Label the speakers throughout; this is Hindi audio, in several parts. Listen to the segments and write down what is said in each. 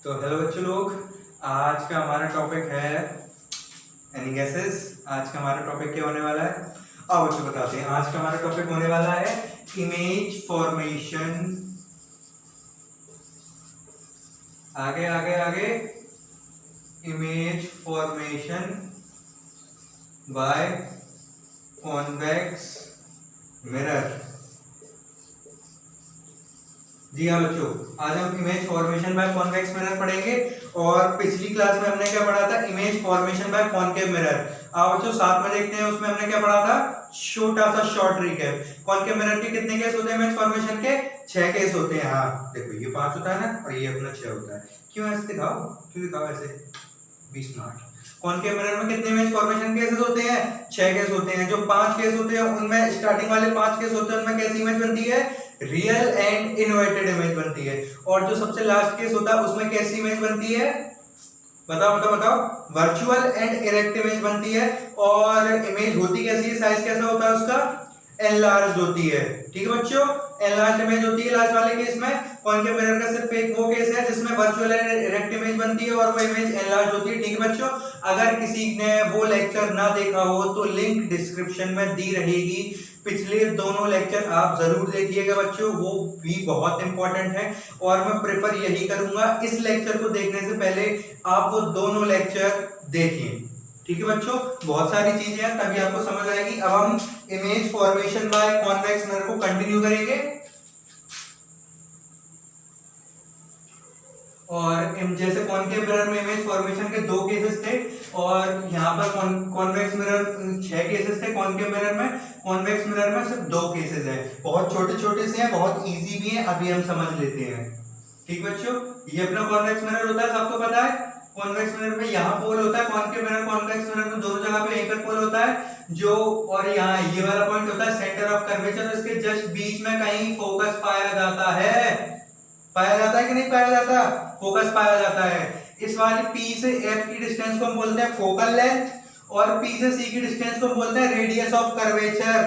Speaker 1: तो हेलो बच्चों लोग, आज का हमारा टॉपिक है एनी गेसेस। आज का हमारा टॉपिक क्या होने वाला है? आओ बच्चों बताते हैं। आज का हमारा टॉपिक होने वाला है इमेज फॉर्मेशन। आगे आगे आगे image formation by convex mirror. जी हाँ बच्चों, आज हम image formation by convex mirror पढ़ेंगे। और पिछली क्लास में हमने क्या पढ़ा था? Image formation by concave mirror. आओ बच्चों साथ में देखते हैं उसमें हमने क्या पढ़ा था। छोटा सा शॉर्ट रिकैप। कॉनकेव मिरर के कितने केस होते हैं इमेज फॉर्मेशन के? 6 केस होते हैं। हाँ देखो, ये 5 होता है ना, और ये अपना 6 होता है। क्यों ऐसे दिखाओ, क्यों दिखाओ ऐसे 20 मिनट। कॉनकेव मिरर में कितने इमेज फॉर्मेशन केसेस होते हैं? 6 केस होते हैं। जो 5 केस होते हैं उनमें स्टार्टिंग वाले 5 केस होते हैं उनमें कैसी इमेज बनती है? रियल एंड इन्वर्टेड इमेज बनती है। और जो सबसे लास्ट केस होता है उसमें कैसी इमेज बनती है? बताओ बताओ बताओ। वर्चुअल एंड इरेक्ट इमेज बनती है। और इमेज होती कैसी है? साइज कैसा होता है उसका? एनलार्ज्ड होती है। ठीक है बच्चों, एनलार्ज्ड इमेज होती है लास्ट वाले केस में। कॉनकेव मिरर का सिर्फ एक वो केस है जिसमें वर्चुअल एंड इरेक्ट इमेज बनती है और वो इमेज एनलार्ज्ड होती है। ठीक है बच्चों, अगर किसी ने वो लेक्चर ना देखा हो तो लिंक डिस्क्रिप्शन में दी रहेगी। पिछले दोनों लेक्चर आप जरूर देखिएगा बच्चों, वो भी बहुत इंपॉर्टेंट है। और मैं प्रेफर यही करूंगा इस लेक्चर को देखने से पहले आप वो दोनों लेक्चर देखिए। ठीक है बच्चों, बहुत सारी चीजें हैं तभी आपको समझ आएगी। अब हम image formation by convex mirror को कंटिन्यू करेंगे। और जैसे कॉनकेव मिरर में इमेज फॉर्मेशन के 2 केसेस थे और यहाँ पर कॉन्वेक्स मिरर 6 केसेस थे। कॉनकेव मिरर में, कॉन्वेक्स मिरर में सिर्फ 2 केसेस हैं। बहुत छोटे छोटे से हैं, बहुत इजी भी हैं, अभी हम समझ लेते हैं। ठीक बच्चों, ये अपना कॉन्वेक्स मिरर होता है, सबको पता है। कॉन्वेक्स मिरर में यहाँ पोल होता है। कॉनकेव मिरर कॉन्वेक्स मिरर में दोनों जगह पे यहीं पर पोल होता है जो, और यहाँ ये वाला पॉइंट होता है सेंटर ऑफ कर्वेचर। इसके जस्ट बीच में कहीं फोकस पाया जाता है। पाया जाता है कि नहीं पाया जाता? फोकस पाया जाता है। इस वाली P से F की डिस्टेंस को हम बोलते हैं फोकल लेंथ, और P से C की डिस्टेंस को हम बोलते हैं रेडियस ऑफ कर्वेचर।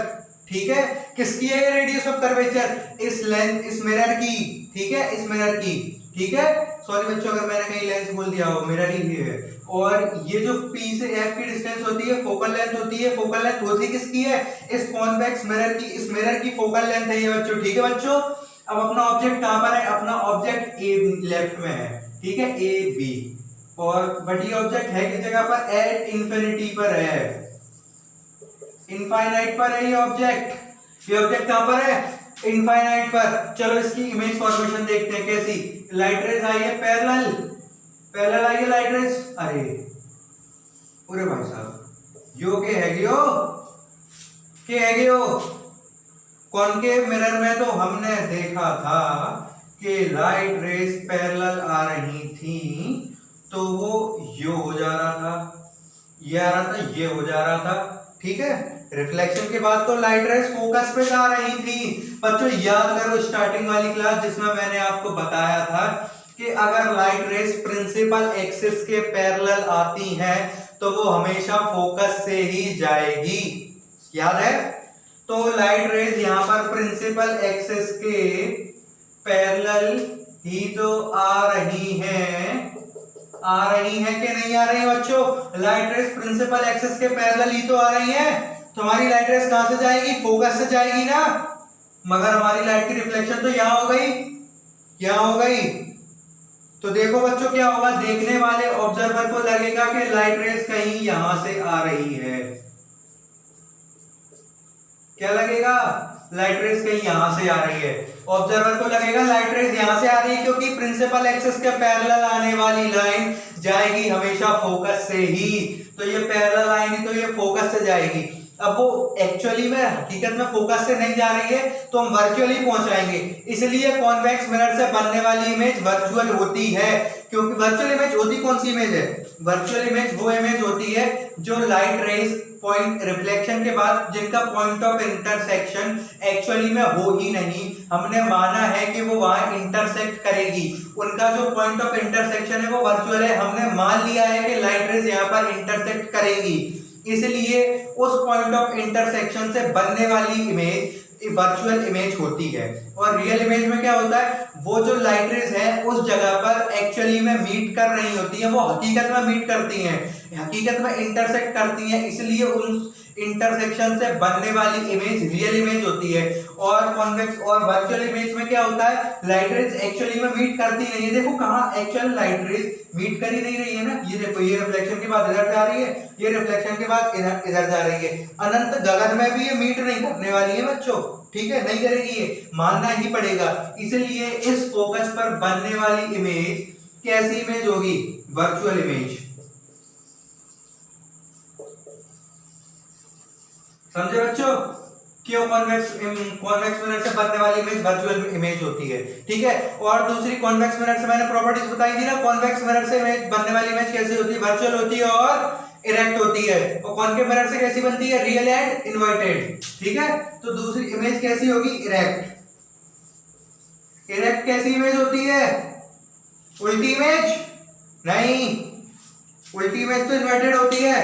Speaker 1: ठीक है, किसकी है ये रेडियस ऑफ कर्वेचर? इस लेंथ, इस मिरर की। ठीक है, इस मिरर की। ठीक है, सॉरी बच्चों अगर मैंने कहीं लेंस बोल दिया हो, मिरर ही है। और ये जो P से F की डिस्टेंस होती है फोकल लेंथ होती है। फोकल लेंथ होती किसकी है? इस कॉन्वेक्स मिरर की। इस मिरर की फोकल लेंथ है ये बच्चों। ठीक है बच्चों, अब अपना ऑब्जेक्ट कहां पर है? अपना ऑब्जेक्ट ए लेफ्ट में है। ठीक है, ए बी। और बट ये ऑब्जेक्ट है किस जगह पर? एट इंफिनिटी पर है, इनफाइनाइट पर है ये ऑब्जेक्ट। ये ऑब्जेक्ट कहां पर है? इनफाइनाइट पर। चलो इसकी इमेज फॉर्मेशन देखते हैं कैसी। लाइट रेज आई है पैरेलल, पैरेलल आई है लाइट रेज। अरे पूरे भाई साहब यो के है गयो, के है गयो। कॉनकेव मिरर में तो हमने देखा था कि लाइट रेज पैरेलल आ रही थी तो वो यो हो जा रहा था, ये आ रहा था, ये हो जा रहा था। ठीक है, रिफ्लेक्शन के बाद तो लाइट रेज फोकस पे आ रही थी। बच्चों याद करो स्टार्टिंग वाली क्लास जिसमें मैंने आपको बताया था कि अगर लाइट रेज प्रिंसिपल एक्सिस के पैरेलल आती हैं तो वो हमेशा फोकस से ही जाएगी। याद है? तो लाइट रेज यहां पर प्रिंसिपल एक्सिस के पैरेलल ही तो आ रही हैं। आ रही हैं कि नहीं आ रही बच्चों? लाइट रेज प्रिंसिपल एक्सिस के पैरेलल ही तो आ रही हैं। तो हमारी लाइट रेज कहां से जाएगी? फोकस से जाएगी ना। मगर हमारी लाइट की रिफ्लेक्शन तो यहां हो गई, यहां हो गई। तो देखो बच्चों क्या होगा, देखने वाले ऑब्जर्वर को लगेगा कि लाइट रेज कहीं यहां से आ रही है। क्या लगेगा? लाइट रेज कहीं यहां से आ रही है। ऑब्जर्वर को लगेगा लाइट रेज यहां से आ रही है क्योंकि प्रिंसिपल एक्सिस के पैरेलल आने वाली लाइन जाएगी हमेशा फोकस से ही। तो ये पैरेलल आएगी तो ये फोकस से जाएगी। अब वो एक्चुअली में हकीकत में फोकस से नहीं जा रही है तो हम वर्चुअली पहुंचाएंगे। इसलिए कॉन्वेक्स मिरर से बनने वाली इमेज वर्चुअल होती है। क्योंकि वर्चुअल इमेज होती कौन सी इमेज है? वर्चुअल इमेज वो इमेज होती है जो लाइट रेज पॉइंट रिफ्लेक्शन के बाद जिनका पॉइंट ऑफ इंटरसेक्शन एक्चुअली में हो ही नहीं, हमने माना है कि वो वहां इंटरसेक्ट करेगी। उनका जो पॉइंट ऑफ इंटरसेक्शन है वो वर्चुअल है। हमने मान लिया है कि लाइट रेज यहां पर इंटरसेक्ट करेगी, इसलिए उस पॉइंट ऑफ इंटरसेक्शन से बनने वाली इमेज वर्चुअल इमेज होती है। और रियल इमेज में क्या होता है, वो जो लाइट रेज है उस जगह पर एक्चुअली में मीट कर रही होती है, वो हकीकत में मीट करती हैं, हकीकत में इंटरसेक्ट करती हैं, इसलिए उन इंटरसेक्शन से बनने वाली इमेज रियल इमेज होती है। और कॉन्वेक्स और वर्चुअल इमेज में क्या होता है, लाइट रेज एक्चुअली में मीट करती नहीं है। देखो कहाँ एक्चुअल लाइट रेज मीट कर ही नहीं रही है ना, ये देखो ये रिफ्लेक्शन के बाद इधर जा रही है, ये रिफ्लेक्शन के बाद इधर जा रही है। अनंत गगन में भी ये मीट नहीं करने वाली है बच्चों, ठीक है, नहीं करेगी, ये मानना ही पड़ेगा। इसलिए इस फोकस पर बनने वाली इमेज कैसी इमेज होगी, वर्चुअल इमेज। समझे बच्चों, क्यों कॉन्वेक्स मिरर से बनने वाली इमेज वर्चुअल इमेज होती है, ठीक है। और दूसरी कॉन्वेक्स मिरर से मैंने प्रॉपर्टीज बताई थी ना, कॉन्वेक्स मिरर से इमेज बनने वाली इमेज कैसी होती है, वर्चुअल होती है और इरेक्ट होती है। और कॉन्केव मिरर से कैसी बनती है, रियल एंड इन्वर्टेड, ठीक है। तो दूसरी इमेज कैसी होगी, इरेक्ट। इरेक्ट कैसी इमेज होती है, उल्टी इमेज नहीं, उल्टी इमेज तो इन्वर्टेड होती है,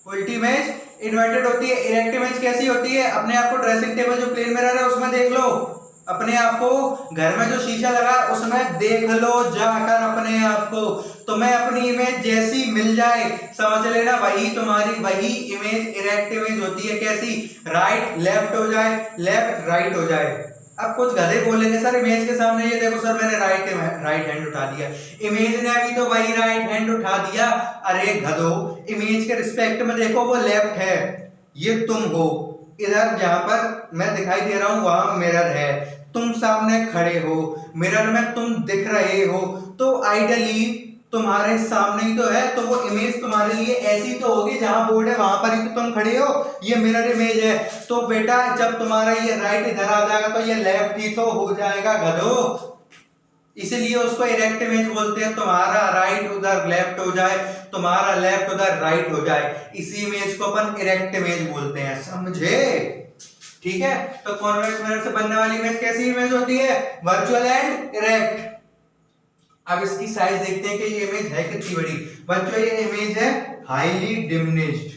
Speaker 1: उल्टी इमेज इन्वर्टेड होती है। इरेक्ट इमेज कैसी होती है, अपने आप को ड्रेसिंग टेबल जो प्लेन मिरर है उसमें देख लो, अपने आप को घर में जो शीशा लगा है उसमें देख लो जाकर अपने आप को, तुम्हें अपनी इमेज जैसी मिल जाए समझ लेना वही तुम्हारी, वही इमेज इरेक्ट इमेज होती है। कैसी, राइट लेफ्ट हो जाए, लेफ्ट राइट हो जाए। अब कुछ गधे बोलेंगे सर इमेज के सामने, ये देखो सर मैंने राइट हैंड उठा दिया, इमेज ने अभी तो वही राइट हैंड उठा दिया। अरे गधो, इमेज के रिस्पेक्ट में देखो वो लेफ्ट है, ये तुम हो, इधर जहां पर मैं दिखाई दे रहा हूं वहां मिरर है, तुम सामने खड़े हो, मिरर में तुम दिख रहे हो, तो आइडियली तुम्हारे सामने ही तो है, तो वो इमेज तुम्हारे लिए ऐसी तो होगी, जहां बोर्ड है वहां पर ही तो तुम खड़े हो, ये मिरर इमेज है। तो बेटा जब तुम्हारा ये राइट इधर आ जाएगा तो ये लेफ्ट ही तो हो जाएगा गधो, इसलिए उसको इरेक्ट इमेज बोलते हैं। तुम्हारा राइट उधर लेफ्ट हो जाए, तुम्हारा लेफ्ट उधर राइट हो जाए, इसी इमेज को अपन इरेक्ट इमेज बोलते हैं, समझे, ठीक है। तो कॉन्वेक्स मिरर से बनने वाली इमेज कैसी इमेज होती है, वर्चुअल एंड इरेक्ट। अब इसकी साइज देखते हैं कि ये इमेज है कितनी बड़ी। बच्चों ये इमेज है हाईली डिमिनिश्ड,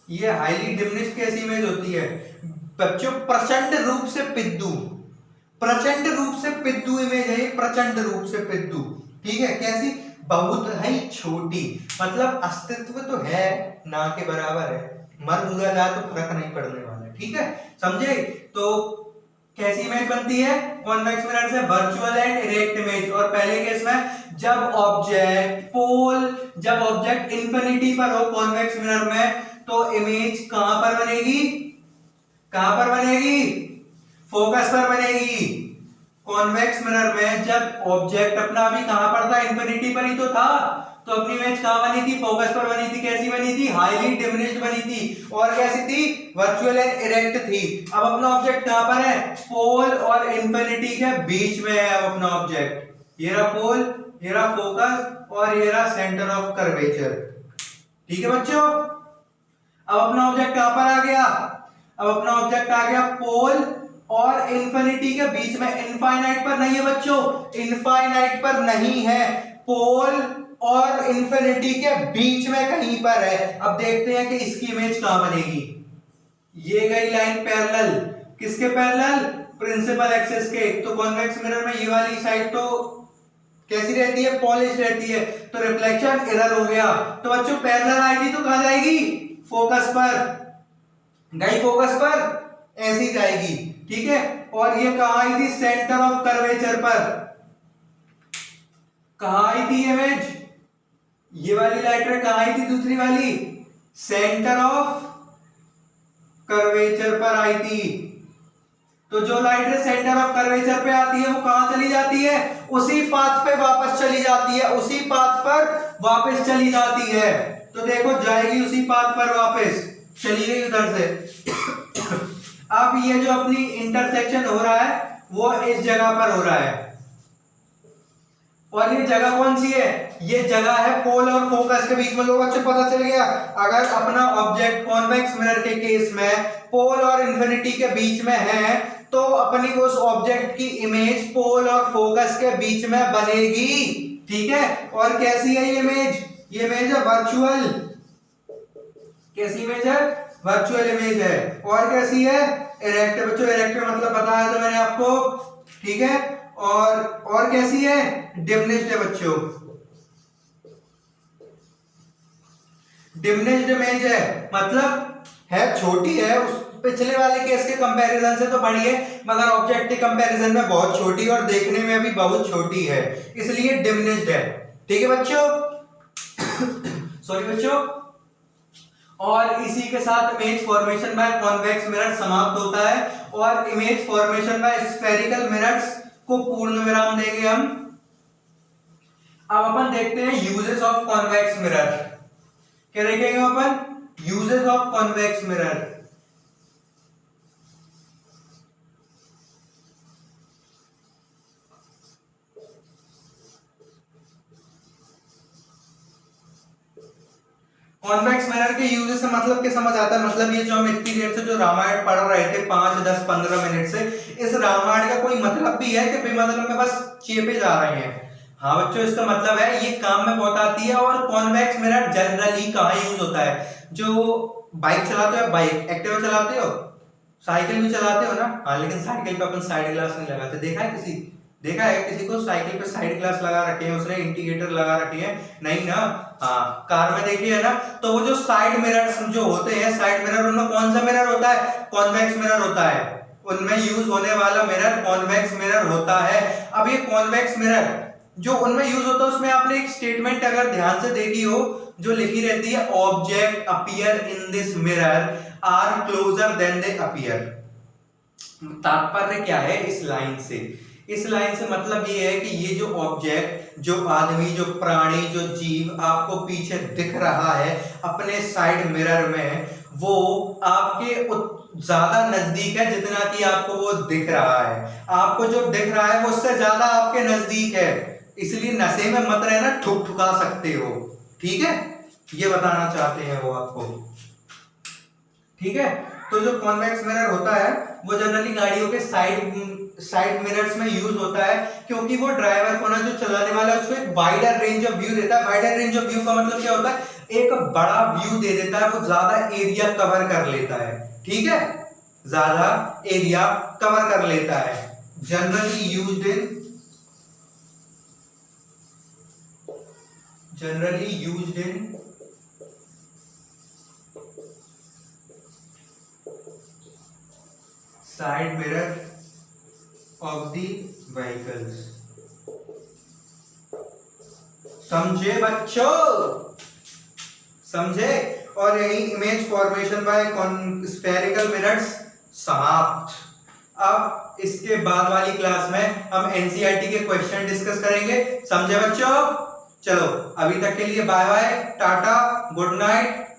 Speaker 1: ये हाईली डिमिनिश्ड कैसी इमेज होती है बच्चों, प्रचंड रूप से पिद्दू, प्रचंड रूप से पिद्दू इमेज है ये, प्रचंड रूप से पिद्दू, ठीक है। कैसी, बहुत ही छोटी, मतलब अस्तित्व तो है ना के बराबर है, मर मुरा जाए तो फर्क नहीं पड़ने वाला, ठीक है, समझे। तो कैसी इमेज बनती है कॉन्वेक्स मिरर से, वर्चुअल एंड इरेक्ट इमेज। और पहले केस में जब ऑब्जेक्ट पोल, जब ऑब्जेक्ट इंफिनिटी पर हो कॉन्वेक्स मिरर में, तो इमेज कहां पर बनेगी, कहां पर बनेगी, फोकस पर बनेगी। कॉन्वेक्स मिरर में जब ऑब्जेक्ट अपना भी कहां पर था, इंफिनिटी पर ही तो था, तो अपनी इमेज कहां बनी थी, फोकस पर बनी थी। कैसी बनी थी, हाईली डिमिनिश्ड बनी थी। और कैसी थी, वर्चुअल एंड इरेक्ट थी। अब अपना ऑब्जेक्ट कहां पर है, पोल और इंफिनिटी के बीच में है। अब अपना ऑब्जेक्ट, ये रहा पोल, ये रहा फोकस और ये रहा सेंटर ऑफ कर्वेचर, ठीक है बच्चों। अब अपना ऑब्जेक्ट कहां पर आ गया, अब अपना ऑब्जेक्ट आ गया पोल और इंफिनिटी के बीच में, इनफाइनाइट पर नहीं है बच्चों, इनफाइनाइट पर नहीं है, पोल और इंफिनिटी के बीच में कहीं पर है। अब देखते हैं कि इसकी इमेज कहां बनेगी। ये गई लाइन पैरेलल, किसके पैरेलल, प्रिंसिपल एक्सिस के। तो कॉन्वेक्स मिरर में ये वाली साइड तो कैसी रहती है, पॉलिश रहती है, तो रिफ्लेक्शन इधर हो गया। तो बच्चों पैरेलल आएगी तो कहां जाएगी, फोकस पर गई, फोकस पर ऐसी जाएगी, ठीक है। और ये कहां आई थी, सेंटर ऑफ कर्वेचर पर, कहां आई थी इमेज, ये वाली लाइट रे कहां आई थी, दूसरी वाली सेंटर ऑफ कर्वेचर पर आई थी। तो जो लाइट रे सेंटर ऑफ कर्वेचर पे आती है वो कहां चली जाती है, उसी पाथ पे वापस चली जाती है, उसी पाथ पर वापस चली जाती है। तो देखो जाएगी उसी पाथ पर वापस, चली गई उधर से। अब ये जो अपनी इंटरसेक्शन हो रहा है वो इस जगह पर हो रहा है, और ये जगह कौन सी है, ये जगह है पोल और फोकस के बीच में। लोगों को पता चल गया, अगर अपना ऑब्जेक्ट कॉन्वेक्स मिरर के केस में पोल और इंफिनिटी के बीच में है, तो अपनी उस ऑब्जेक्ट की इमेज पोल और फोकस के बीच में बनेगी, ठीक है। और कैसी है ये इमेज, ये इमेज है वर्चुअल, कैसी इमेज है? वर्चुअल इमेज है। और कैसी है? इरेक्ट। बच्चों इरेक्ट मतलब बताया था मैंने आपको, ठीक है। और कैसी है? डिमिनिश्ड है बच्चों, डिमिनिश्ड इमेज है, मतलब है छोटी है, उस पिछले वाले केस के कंपैरिजन से तो बड़ी है, मगर ऑब्जेक्ट के कंपैरिजन में बहुत छोटी है और देखने में भी बहुत छोटी है, इसलिए डिमिनिश्ड है। ठीक है बच्चों सॉरी बच्चों। और इसी के साथ image formation by convex mirror समाप्त होता है और image formation bye spherical mirrors को पूर्ण विराम देंगे हम। अब अपन देखते हैं यूजेस ऑफ कॉन्वेक्स मिरर। क्या देखेंगे अपन? Uses of convex mirror. Convex mirror के यूजेस से मतलब क्या समझ आता है? मतलब ये जो हम इतनी देर से जो रामायण पढ़ रहे थे 5, 10, 15 मिनट से, इस रामायण का कोई मतलब भी है कि बेमतलब में बस चेपे जा रहे हैं? हाँ बच्चों, इसका मतलब है ये काम में बहुत आती है। और कॉन्वेक्स मिरर जनरली कहाँ यूज होता है? जो बाइक चलाते हो, बाइक एक्टिवा चलाते हो, साइकिल भी चलाते हो ना? हाँ, लेकिन साइकिल पे अपन साइड ग्लास नहीं लगाते। देखा है किसी को साइकिल पे साइड ग्लास लगा रखे हैं, उसने इंडिकेटर लगा रखे हैं? नहीं ना। हाँ, कार में देखिए है ना, तो वो जो साइड मिरर्स जो होते हैं, साइड मिरर, उनमें कौन सा मिरर होता है? कॉन्वेक्स मिरर होता है। उनमें यूज होने वाला मिरर कॉन्वेक्स मिरर होता है। अब ये कॉन्वेक्स मिरर जो उनमें यूज होता है, उसमें आपने एक स्टेटमेंट अगर ध्यान से देखी हो, जो लिखी रहती है, object appear in this mirror are closer than they appear. तात्पर्य क्या है इस लाइन से? इस लाइन से मतलब ये है कि ये जो ऑब्जेक्ट, जो आदमी, जो प्राणी, जो जीव आपको पीछे दिख रहा है अपने साइड मिरर में, वो आपके ज्यादा नजदीक है जितना कि आपको वो दिख रहा है। आपको जो दिख रहा है वो उससे ज्यादा आपके नजदीक है, इसलिए नशे में मत रहना, ठुक ठुका सकते हो। ठीक है, ये बताना चाहते हैं वो आपको। ठीक है, तो जो कॉन्वेक्स मिरर होता है वो जनरली गाड़ियों के साइड मिरर्स में यूज होता है, क्योंकि वो ड्राइवर को ना, जो चलाने वाला है, उसको एक वाइडर रेंज ऑफ व्यू देता है। वाइडर रेंज ऑफ व्यू का मतलब क्या होता है? एक बड़ा व्यू दे देता है, वो ज्यादा एरिया कवर कर लेता है। ठीक है, ज्यादा एरिया कवर कर लेता है। Generally used in side mirror of the vehicles. समझे बच्चों? समझे? और यही image formation bye spherical mirrors समाप्त। अब इसके बाद वाली क्लास में हम एनसीईआरटी के क्वेश्चन डिस्कस करेंगे। समझे बच्चों? चलो अभी तक के लिए bye bye, ta-ta, good night.